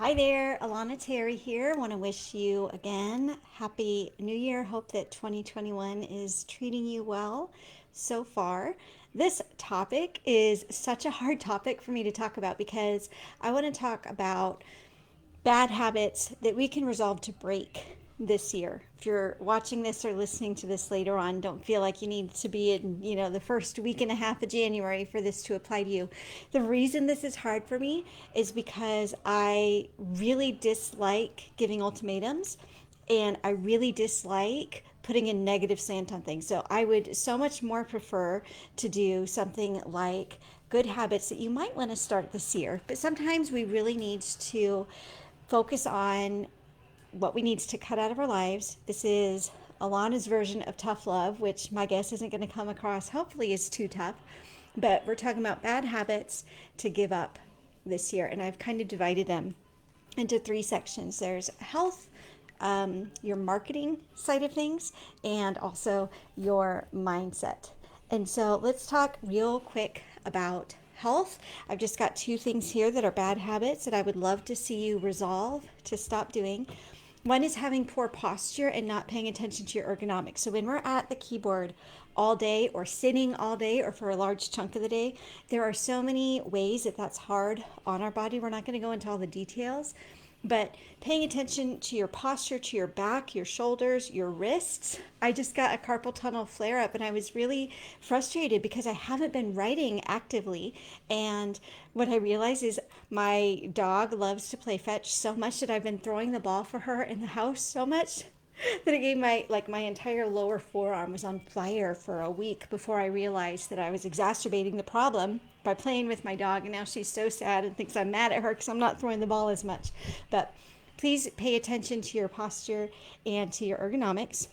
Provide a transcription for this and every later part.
Hi there, Alana Terry here. Want to wish you again happy new year. Hope that 2021 is treating you well so far. This topic is such a hard topic for me to talk about because I want to talk about bad habits that we can resolve to break this year. If you're watching this or listening to this later on, don't feel like you need to be in, the first week and a half of January for this to apply to you. The reason this is hard for me is because I really dislike giving ultimatums and I really dislike putting a negative slant on things. So I would so much more prefer to do something like good habits that you might want to start this year. But sometimes we really need to focus on what we need to cut out of our lives. This is Alana's version of tough love, which my guess isn't going to come across, hopefully, is too tough. But we're talking about bad habits to give up this year. And I've kind of divided them into three sections. There's health, your marketing side of things, and also your mindset. And so let's talk real quick about health. I've just got two things here that are bad habits that I would love to see you resolve to stop doing. One is having poor posture and not paying attention to your ergonomics. So when we're at the keyboard all day or sitting all day or for a large chunk of the day, there are so many ways that that's hard on our body. We're not going to go into all the details, but paying attention to your posture, to your back, your shoulders, your wrists. I just got a carpal tunnel flare up and I was really frustrated because I haven't been writing actively. And what I realized is my dog loves to play fetch so much that I've been throwing the ball for her in the house so much that it gave my entire lower forearm was on fire for a week before I realized that I was exacerbating the problem by playing with my dog, and now she's so sad and thinks I'm mad at her because I'm not throwing the ball as much. But please pay attention to your posture and to your ergonomics.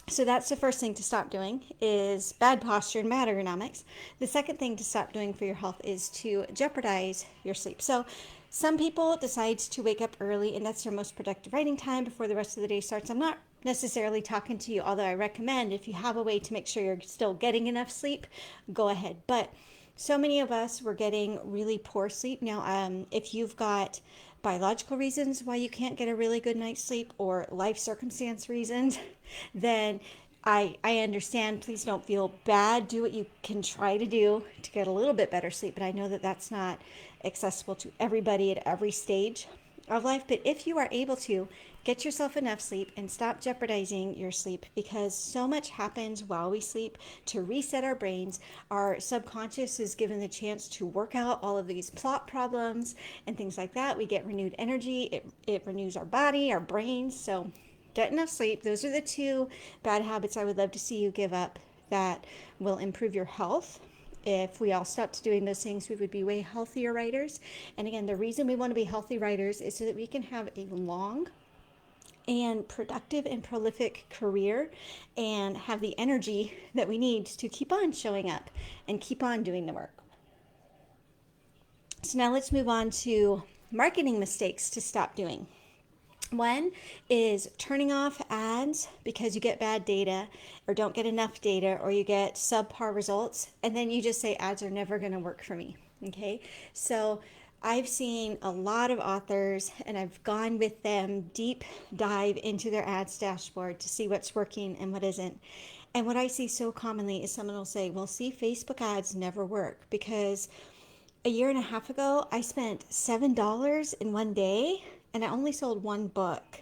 So that's the first thing to stop doing is bad posture and bad ergonomics. The second thing to stop doing for your health is to jeopardize your sleep. So some people decide to wake up early and that's their most productive writing time before the rest of the day starts. I'm not necessarily talking to you, although I recommend if you have a way to make sure you're still getting enough sleep, go ahead. But so many of us were getting really poor sleep. Now, if you've got biological reasons why you can't get a really good night's sleep or life circumstance reasons, then I understand. Please don't feel bad. Do what you can try to do to get a little bit better sleep. But I know that that's not accessible to everybody at every stage of life. But if you are able to, get yourself enough sleep and stop jeopardizing your sleep because so much happens while we sleep to reset our brains. Our subconscious is given the chance to work out all of these plot problems and things like that. We get renewed energy. It renews our body, our brains. So get enough sleep. Those are the two bad habits I would love to see you give up that will improve your health. If we all stopped doing those things, we would be way healthier writers. And again, the reason we want to be healthy writers is so that we can have a long and productive and prolific career and have the energy that we need to keep on showing up and keep on doing the work. So now let's move on to marketing mistakes to stop doing. One is turning off ads because you get bad data or don't get enough data or you get subpar results and then you just say ads are never going to work for me. Okay, so I've seen a lot of authors and I've gone with them deep dive into their ads dashboard to see what's working and what isn't. And what I see so commonly is someone will say, well, see, Facebook ads never work because a year and a half ago, I spent $7 in one day and I only sold one book.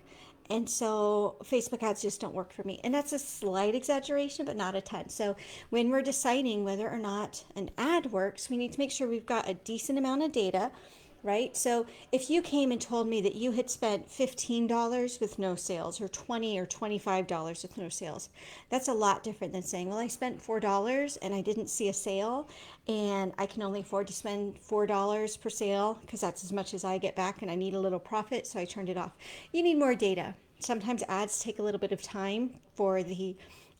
And so Facebook ads just don't work for me. And that's a slight exaggeration, but not a ton. So when we're deciding whether or not an ad works, we need to make sure we've got a decent amount of data, right? So if you came and told me that you had spent $15 with no sales or $20 or $25 with no sales, that's a lot different than saying, well, I spent $4 and I didn't see a sale and I can only afford to spend $4 per sale because that's as much as I get back and I need a little profit, so I turned it off. You need more data. Sometimes ads take a little bit of time for the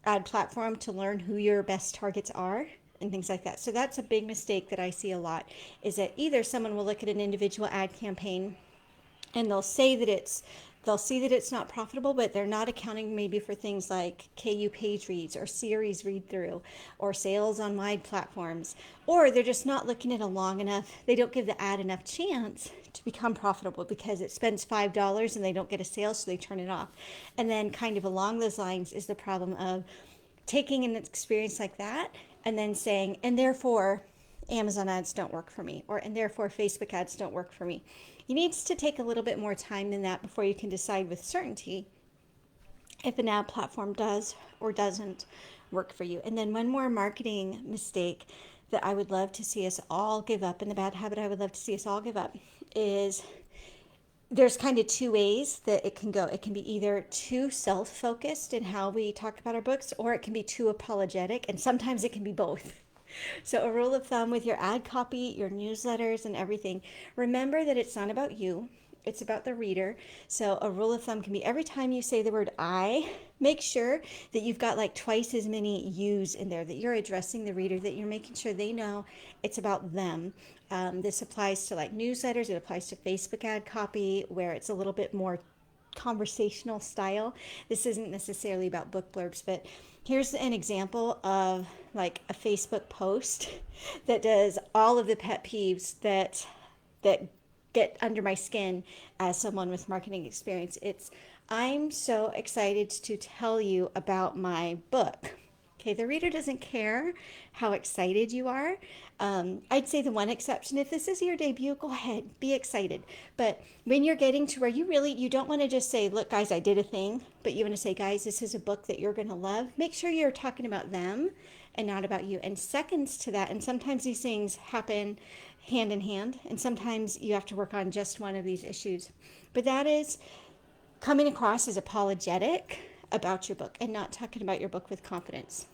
ad platform to learn who your best targets are and things like that. So that's a big mistake that I see a lot is that either someone will look at an individual ad campaign and they'll see that it's not profitable, but they're not accounting maybe for things like KU page reads or series read through or sales on wide platforms, or they're just not looking at it long enough. They don't give the ad enough chance to become profitable because it spends $5 and they don't get a sale, so they turn it off. And then kind of along those lines is the problem of taking an experience like that and then saying, and therefore Amazon ads don't work for me, or and therefore Facebook ads don't work for me. You need to take a little bit more time than that before you can decide with certainty if an ad platform does or doesn't work for you. And then one more marketing mistake that I would love to see us all give up, and the bad habit I would love to see us all give up, is there's kind of two ways that it can go. It can be either too self-focused in how we talk about our books, or it can be too apologetic, and sometimes it can be both. So a rule of thumb with your ad copy, your newsletters, and everything, remember that it's not about you. It's about the reader. So a rule of thumb can be every time you say the word I, make sure that you've got like twice as many yous in there, that you're addressing the reader, that you're making sure they know it's about them. This applies to like newsletters. It applies to Facebook ad copy where it's a little bit more conversational style. This isn't necessarily about book blurbs, but here's an example of like a Facebook post that does all of the pet peeves that get under my skin as someone with marketing experience. It's, I'm so excited to tell you about my book. Okay, the reader doesn't care how excited you are. I'd say the one exception, if this is your debut, go ahead, be excited. But when you're getting to where you don't want to just say, look, guys, I did a thing, but you want to say, guys, this is a book that you're going to love. Make sure you're talking about them and not about you. And seconds to that, and sometimes these things happen hand in hand, and sometimes you have to work on just one of these issues. But that is coming across as apologetic about your book and not talking about your book with confidence.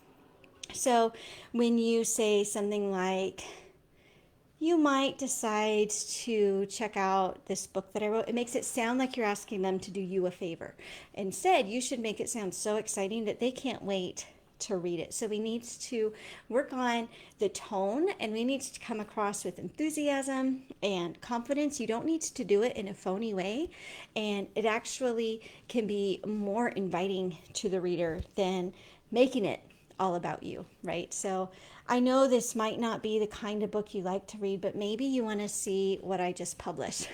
So when you say something like, you might decide to check out this book that I wrote, it makes it sound like you're asking them to do you a favor. Instead, you should make it sound so exciting that they can't wait to read it. So we need to work on the tone, and we need to come across with enthusiasm and confidence. You don't need to do it in a phony way, and it actually can be more inviting to the reader than making it all about you, right? So I know this might not be the kind of book you like to read, but maybe you want to see what I just published.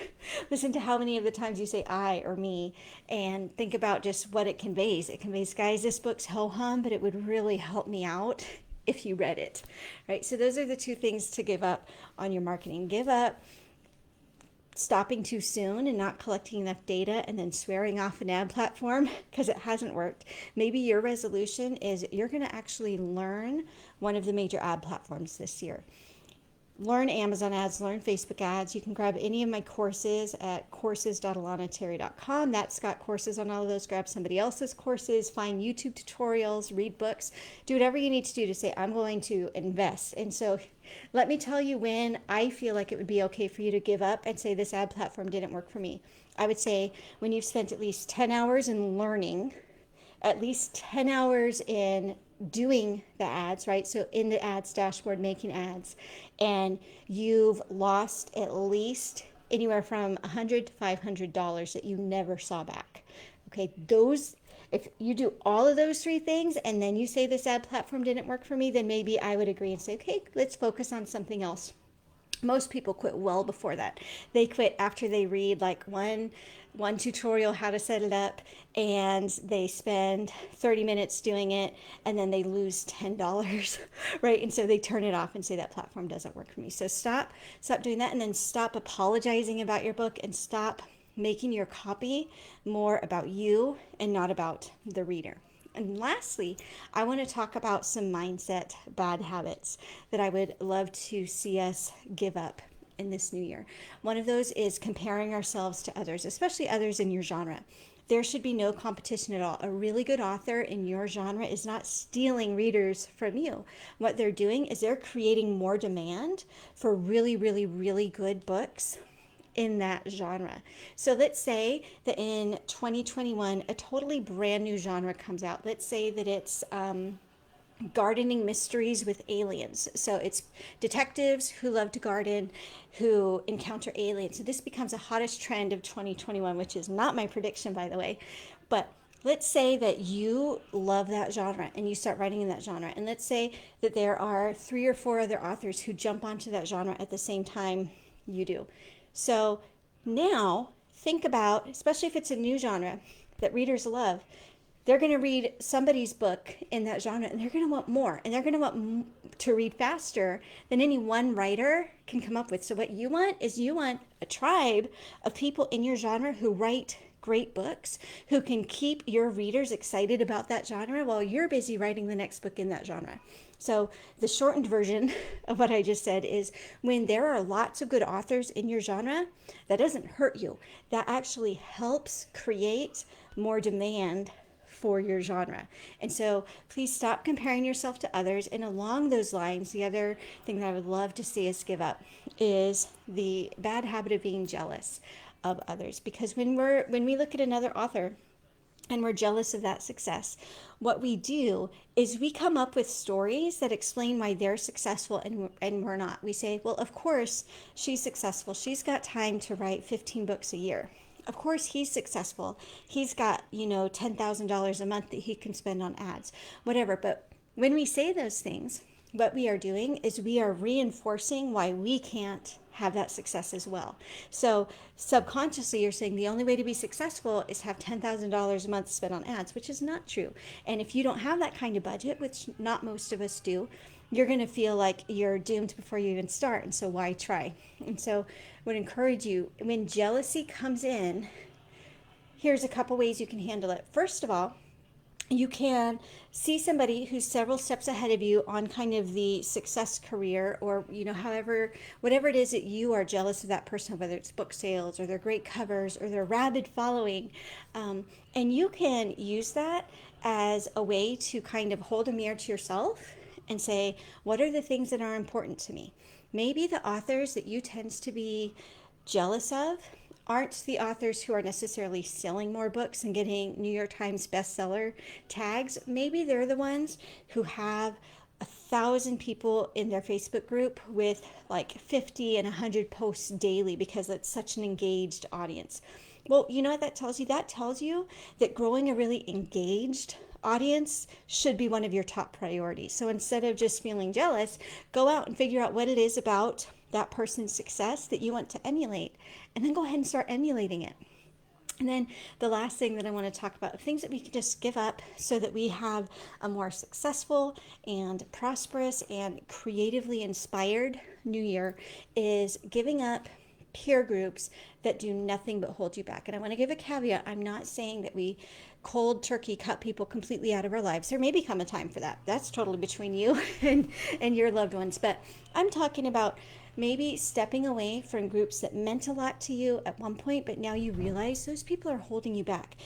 Listen to how many of the times you say I or me, and think about just what it conveys. It conveys, guys, this book's ho-hum, but it would really help me out if you read it, right? So those are the two things to give up on your marketing. Give up stopping too soon and not collecting enough data and then swearing off an ad platform because it hasn't worked. Maybe your resolution is you're going to actually learn one of the major ad platforms this year. Learn Amazon ads, learn Facebook ads. You can grab any of my courses at courses.alanaterry.com. That's got courses on all of those. Grab somebody else's courses, find YouTube tutorials, read books, do whatever you need to do to say, I'm going to invest. And so let me tell you when I feel like it would be okay for you to give up and say this ad platform didn't work for me. I would say when you've spent at least 10 hours in learning, at least 10 hours in doing the ads, right? So in the ads dashboard, making ads, and you've lost at least anywhere from $100 to $500 that you never saw back. Okay, those, if you do all of those three things and then you say this ad platform didn't work for me, then maybe I would agree and say, okay, let's focus on something else. Most people quit well before that. They quit after they read like one tutorial how to set it up, and they spend 30 minutes doing it, and then they lose $10, right? And so they turn it off and say that platform doesn't work for me. So stop doing that, and then stop apologizing about your book, and stop making your copy more about you and not about the reader. And lastly, I want to talk about some mindset bad habits that I would love to see us give up in this new year. One of those is comparing ourselves to others, especially others in your genre. There should be no competition at all. A really good author in your genre is not stealing readers from you. What they're doing is they're creating more demand for really, really, really good books in that genre. So let's say that in 2021, a totally brand new genre comes out. Let's say that it's gardening mysteries with aliens. So it's detectives who love to garden, who encounter aliens. So this becomes a hottest trend of 2021, which is not my prediction, by the way. But let's say that you love that genre and you start writing in that genre. And let's say that there are 3 or 4 other authors who jump onto that genre at the same time you do. So Now, think about, especially if it's a new genre that readers love, they're going to read somebody's book in that genre and they're going to want more and they're going to want to read faster than any one writer can come up with. So what you want is you want a tribe of people in your genre who write great books, who can keep your readers excited about that genre while you're busy writing the next book in that genre. So the shortened version of what I just said is when there are lots of good authors in your genre, that doesn't hurt you. That actually helps create more demand for your genre. And so please stop comparing yourself to others. And along those lines, the other thing that I would love to see us give up is the bad habit of being jealous of others. Because when we look at another author and we're jealous of that success, what we do is we come up with stories that explain why they're successful and we're not. We say, well, of course she's successful. She's got time to write 15 books a year. Of course he's successful. He's got, $10,000 a month that he can spend on ads, whatever. But when we say those things, what we are doing is we are reinforcing why we can't have that success as well. So subconsciously, you're saying the only way to be successful is have $10,000 a month spent on ads, which is not true. And if you don't have that kind of budget, which not most of us do, you're going to feel like you're doomed before you even start. And so why try? And so I would encourage you, when jealousy comes in, here's a couple ways you can handle it. First of all, you can see somebody who's several steps ahead of you on kind of the success career, or however, whatever it is that you are jealous of that person, whether it's book sales or their great covers or their rabid following, and you can use that as a way to kind of hold a mirror to yourself and say, what are the things that are important to me? Maybe the authors that you tend to be jealous of aren't the authors who are necessarily selling more books and getting New York Times bestseller tags. Maybe they're the ones who have 1,000 people in their Facebook group with like 50 and 100 posts daily because it's such an engaged audience. Well, you know what that tells you? That tells you that growing a really engaged audience should be one of your top priorities. So instead of just feeling jealous, go out and figure out what it is about that person's success that you want to emulate, and then go ahead and start emulating it. And then the last thing that I want to talk about, things that we can just give up so that we have a more successful and prosperous and creatively inspired new year, is giving up peer groups that do nothing but hold you back. And I want to give a caveat. I'm not saying that we cold turkey cut people completely out of our lives. There may become a time for that. That's totally between you and your loved ones. But I'm talking about maybe stepping away from groups that meant a lot to you at one point, but now you realize those people are holding you back.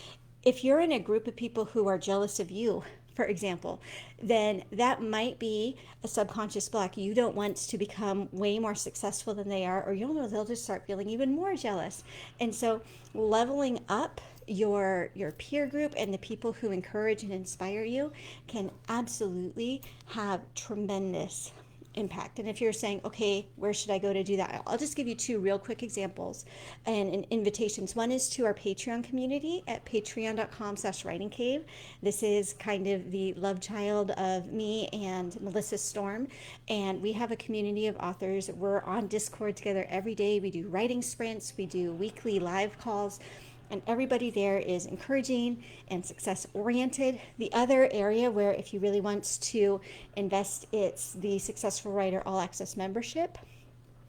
If you're in a group of people who are jealous of you, for example, then that might be a subconscious block. You don't want to become way more successful than they are, or you'll know they'll just start feeling even more jealous. And so leveling up your peer group and the people who encourage and inspire you can absolutely have tremendous impact. And if you're saying, okay, where should I go to do that? I'll just give you two real quick examples and invitations. One is to our Patreon community at patreon.com/writingcave. This is kind of the love child of me and Melissa Storm. And we have a community of authors. We're on Discord together every day. We do writing sprints. We do weekly live calls. And everybody there is encouraging and success oriented. The other area where, if you really want to invest, it's the Successful Writer All Access membership,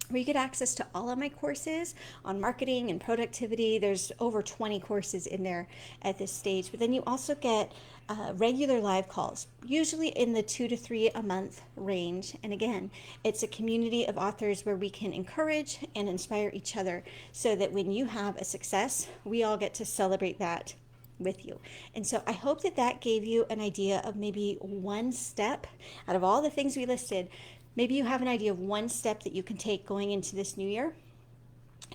where you get access to all of my courses on marketing and productivity. There's over 20 courses in there at this stage. But then you also get regular live calls, usually in the 2 to 3 a month range. And again, it's a community of authors where we can encourage and inspire each other so that when you have a success, we all get to celebrate that with you. And so I hope that that gave you an idea of maybe one step out of all the things we listed. Maybe you have an idea of one step that you can take going into this new year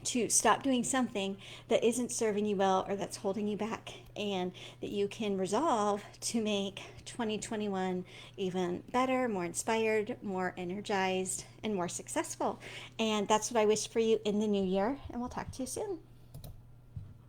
to stop doing something that isn't serving you well or that's holding you back, and that you can resolve to make 2021 even better, more inspired, more energized, and more successful. And that's what I wish for you in the new year, and we'll talk to you soon.